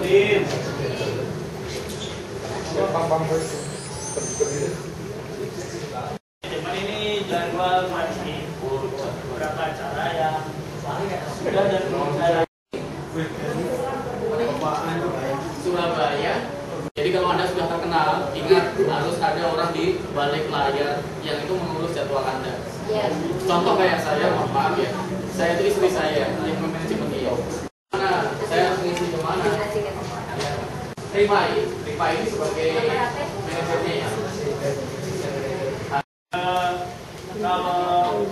Cuman ini jadwal masih beberapa acara yang sudah dan saya Surabaya. Jadi kalau Anda sudah terkenal, ingat harus ada orang di balik layar yang itu mengurus jadwal Anda. Contoh kayak saya, mohon maaf ya, saya itu istri saya yang memanajemen dia. Mana saya harus ngisi kemana? Rifa ini sebagai manajernya ya. Kalau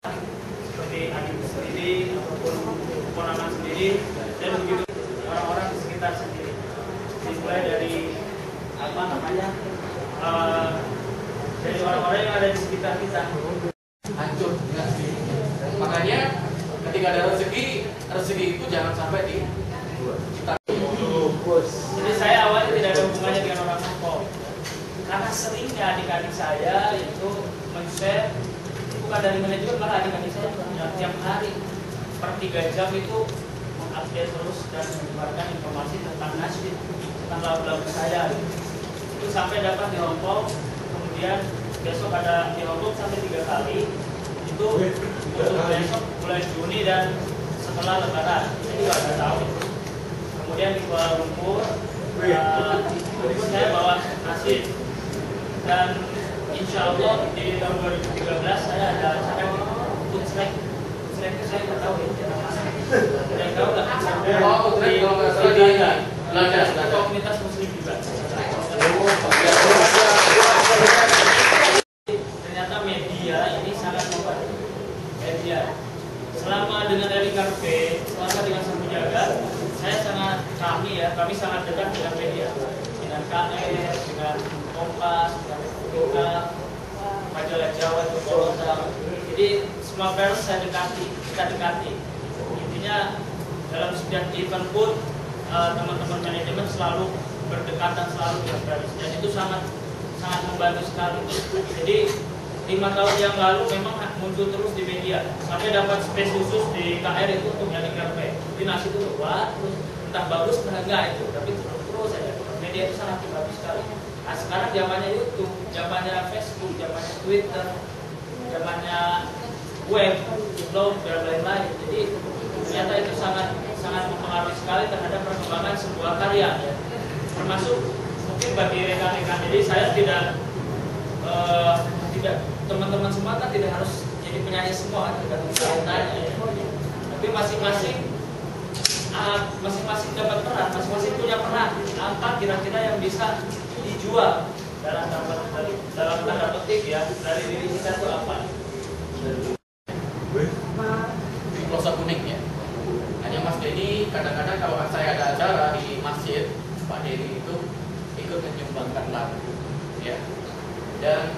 seperti adik sendiri ataupun keponakan sendiri dan begitu orang-orang di sekitar sendiri, dimulai dari apa namanya dari orang-orang yang ada di sekitar kita. Hancur enggak sih? Makanya ketika ada rezeki itu jangan sampai di kita. Jadi saya awalnya tidak ada hubungannya dengan orang Hongkong, karena seringnya adik-adik saya itu men-share, bukan dari manajemen, malah adik-adik saya tiap hari per 3 jam itu mengupdate terus dan menyebarkan informasi tentang nasyid, tentang lagu-lagu saya. Itu sampai dapat di Hongkong, kemudian besok ada di Hongkong sampai 3 kali. Itu untuk besok bulan Juni dan setelah Lebaran, jadi 2 tahun. Kemudian di Kuala Lumpur, saya bawa nasyid, dan insya Allah di tahun 2013 saya ada acara di Putrek. Putrek itu saya nggak tahu ya, ada yang tahu nggak? Oh, Putrek kalau nggak salah di Belanda, komunitas Muslim juga. Ternyata media ini sangat membantu. Media selama dengan Eli Karpe, selama dengan Sang Penjaga, kami sangat dekat dengan media, dengan KR, dengan Kompas, dengan Buka, majalah Jawa, Jakarta. Jadi semua pers kita dekati. Intinya dalam setiap event pun teman-teman manajemen selalu berdekatan, selalu berbaris, dan itu sangat membantu sekali. Jadi 5 tahun yang lalu memang muncul terus di media, sampai dapat space khusus di KR itu untuk Eli Karpe. Di nasi itu wah, terus entah bagus entah enggak itu, tapi terus saja media itu sangat bagus sekali. Nah, sekarang zamannya YouTube, zamannya Facebook, zamannya Twitter, zamannya web, blog dan lain-lain. Jadi ternyata itu sangat mempengaruhi sekali terhadap perkembangan sebuah karya, ya. Termasuk mungkin bagi rekan-rekan. Jadi saya tidak teman-teman semua kan tidak harus jadi penyanyi semua, tergantung talentanya, ya. Tapi masing-masing dapat peran, masing-masing punya peran. Apa kira-kira yang bisa dijual dalam tanda petik, ya, dari diri kita itu apa? Di Plosa Kuning ya. Hanya Mas Denny kadang-kadang kalau saya ada acara di masjid, Pak Denny itu ikut menyumbangkan lagu, ya. Dan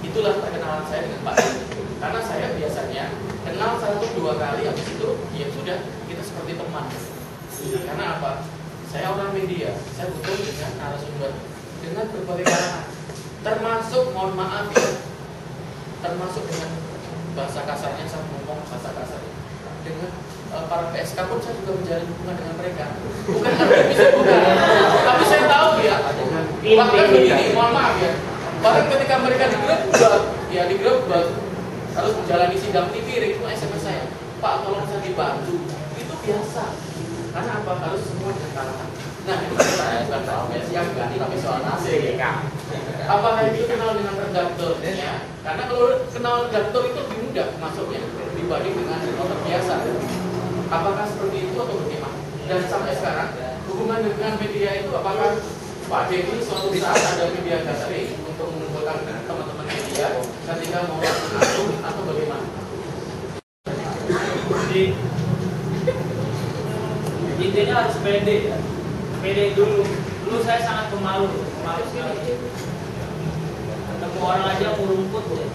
itulah perkenalan saya dengan Pak Denny. Karena saya biasanya kenal 1-2 kali, habis itu ya sudah, kita seperti teman. Karena apa? Saya orang media, saya butuh dengan narasumber dengan berbagai kalangan, termasuk, mohon maaf ya, termasuk dengan bahasa kasarnya, saya ngomong bahasa kasarnya dengan para PSK pun saya juga menjalin hubungan dengan mereka. Bukan aktivis, bukan. Tapi saya tahu ya, bahkan begini, mohon maaf ya, bahkan ketika mereka di grup harus menjalani sidang TV, itu SMS saya, Pak tolong saya dibantu. Itu biasa. Karena apa? Harus semua dengan kalangan. Nah, ini saya bukan soal Messi yang ganti, tapi soal nasib. Apakah itu kenal dengan redaktor? Ya. Karena kalau kenal redaktor itu lebih mudah masuknya dibanding dengan redaktor biasa. Apakah seperti itu atau bagaimana? Dan sampai sekarang hubungan dengan media itu, apakah Pak Denny suatu saat ada media gathering untuk mengumpulkan teman-teman media ketika mau masuk atau bagaimana? Jadi intinya harus pede, ya. Pede dulu. Dulu saya sangat pemalu sekali. Ketemu orang aja merumput, ya.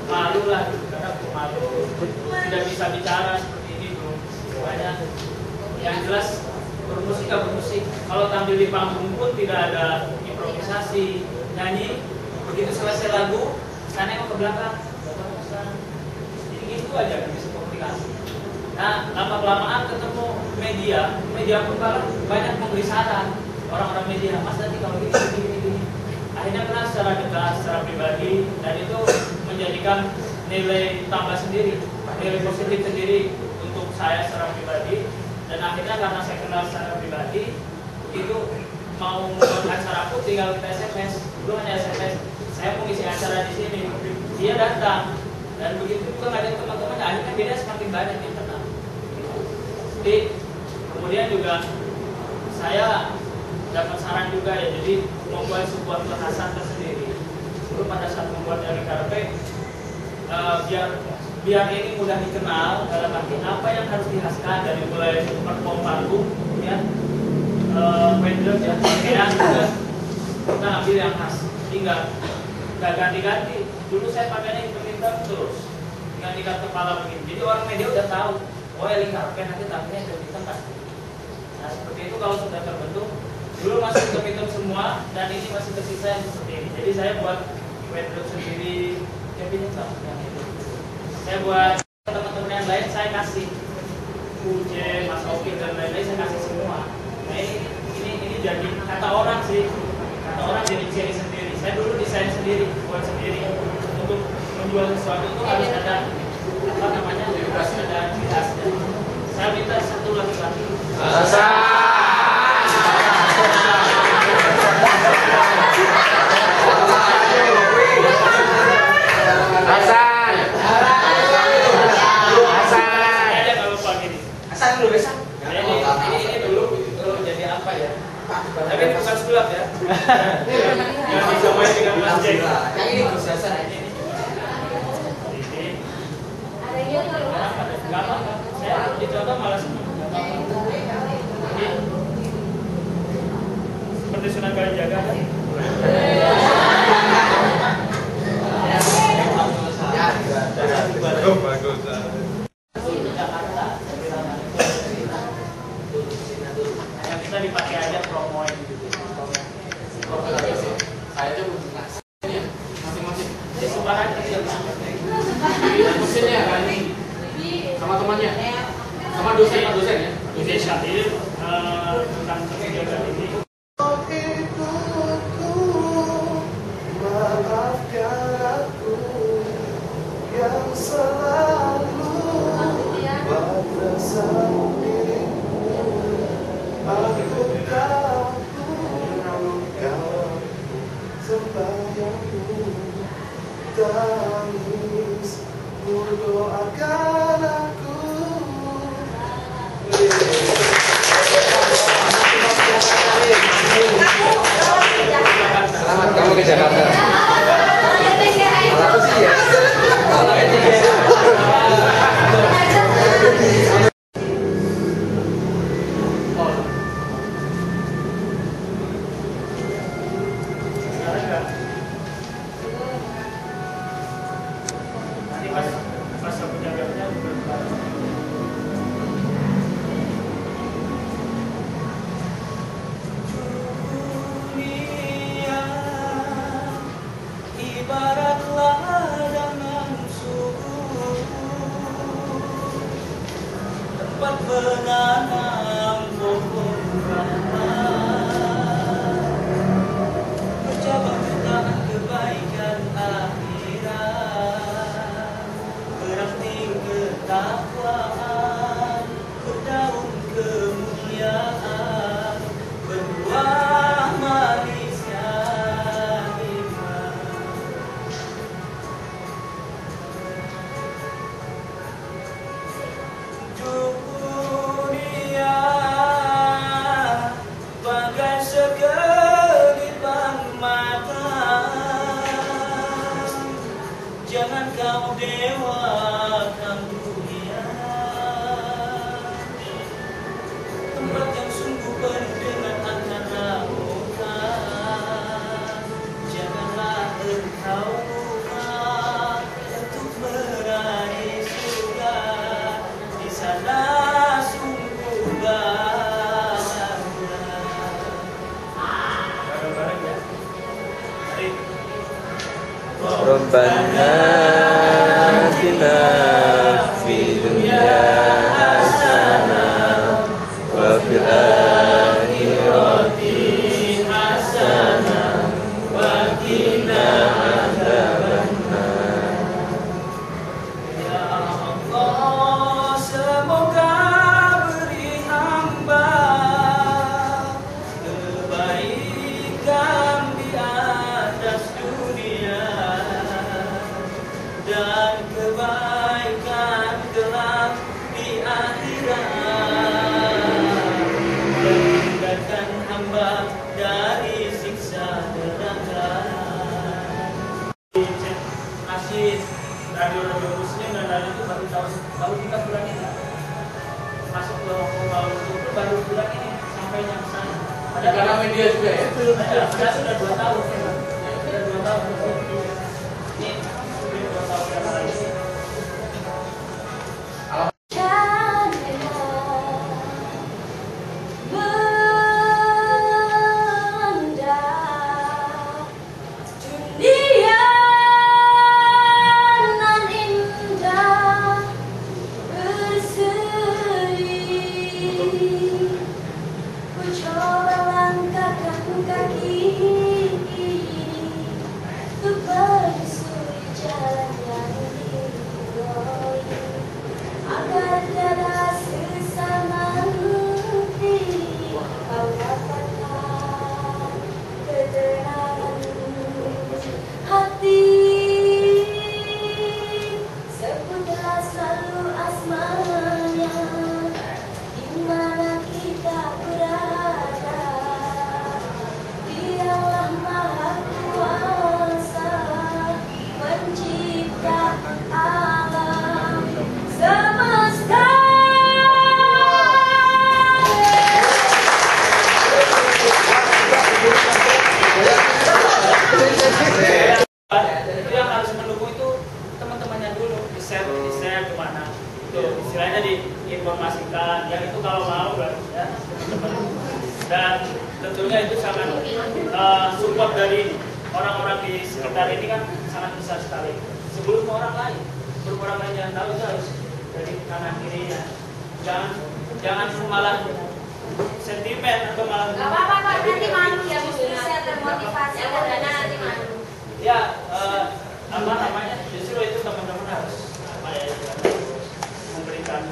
Malu lah, karena pemalu. Tidak bisa bicara seperti ini dulu. Makanya yang jelas bermusik gak bermusik. Kalau tampil di panggung pun tidak ada improvisasi, nyanyi. Begitu selesai lagu, saya nengok ke belakang, jadi gitu aja bisa komunikasi. Nah, lama-kelamaan ketemu media pun bahkan banyak memberi saran orang-orang media, Mas nanti kalau gini. Akhirnya kenal secara dekat, secara pribadi, dan itu menjadikan nilai tambah sendiri, nilai positif sendiri untuk saya secara pribadi. Dan akhirnya karena saya kenal secara pribadi, itu mau membuat acara pun tinggal kita SMS, dulu hanya SMS, saya mau isi acara di sini, dia datang, dan begitu juga ada teman-teman, akhirnya beda semakin banyak yang kenal. Jadi kemudian juga saya dapat saran juga ya, jadi membuat sebuah kekhasan tersendiri. Dulu pada saat membuat dari karpet, biar ini mudah dikenal dalam arti apa yang harus dikhaskan dari mulai perform panggung, kemudian vendor ya, pakaian juga kita ambil yang khas, tinggal nggak ganti-ganti. Dulu saya pakainya hitam terus, ganti-ganti kepala begini. Jadi orang media udah tahu, oh Eli karpet nanti tampilnya hitam pasti. Nah seperti itu kalau sudah terbentuk. Dulu masih hitam semua dan ini masih tersisa yang seperti ini. Jadi saya buat wardrobe sendiri, campingnya yang itu. Saya buat teman-teman yang lain saya kasih Uje, Mas Oki dan lain-lain saya kasih semua. Nah ini jadi kata orang sih, kata orang jadi ciri sendiri. Saya dulu desain sendiri, buat sendiri. Untuk menjual sesuatu itu harus ada apa namanya, harus ada khasnya. Saya minta satu laki-laki. Ini dulu jadi apa ya? Tapi ini bukan sulap ya. Yang dicobain dengan Mas Jack. Yang ini Gus Hasan. Ini. Gak apa-apa. Saya dicontoh malah senang. Seperti Sunan Kalijaga kan? Bagus. Kita dipakai aja promoin gitu. Saya aja belum pernah ini masing-masing. Di Subaran kecil. Mesinnya kan sama temannya, sama dosen ya. Ini Syahir tentang kegiatan ini. Maafkan aku yang selalu merasa dirimu. Aku tahu kau sembahyangmu, tangis mendoakan aku. Selamat kamu ke Jakarta. Malah sih ya. Nanti pas aku jaganya ibarat ladang suhu, tempat menanam pohon bercabang jutaan kebaikan akhirat, beranting ketakwaan, berdaun kemuliaan, berbuah manisnya iman. Dunia masuk ke Kuala Lumpur itu baru bulan ini sampainya ke sana. Ada karena media juga ya? Ada sudah 2 tahun ya. Sudah 2 tahun. Ini sudah 2 tahun yang lalu. Istilahnya diinformasikan, yang itu kalau mau ya teman-teman. Dan tentunya itu sangat support dari orang-orang di sekitar ini kan sangat besar sekali. Sebelum orang lain yang tahu itu harus dari kanan kiri ya. Jangan malah sentimen atau malah. Gak apa-apa Pak, nanti malu ya, justru saya termotivasi karena nanti malu. Ya apa namanya? Justru itu teman-teman harus memberikan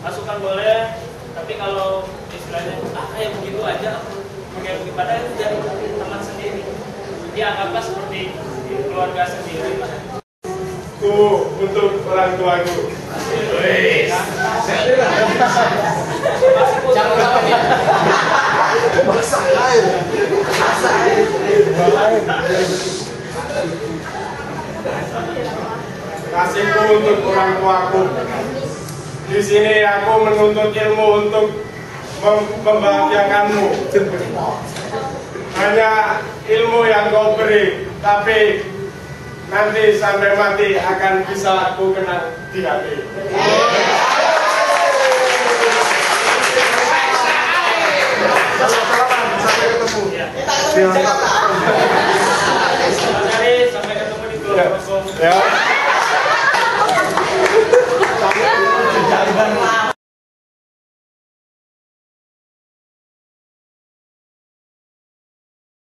masukan boleh, tapi kalau istilahnya kayak begitu aja kayak begitu, padahal itu dari teman sendiri, dianggaplah seperti keluarga sendiri. Tuh untuk orang tuaku. Jangan lupa ya. Masak air. Kasihku untuk orang tuaku. Di sini aku menuntut ilmu untuk membahagiakanmu. Hanya ilmu yang kau beri, tapi nanti sampai mati akan bisa aku kenal di hati. Sampai ketemu.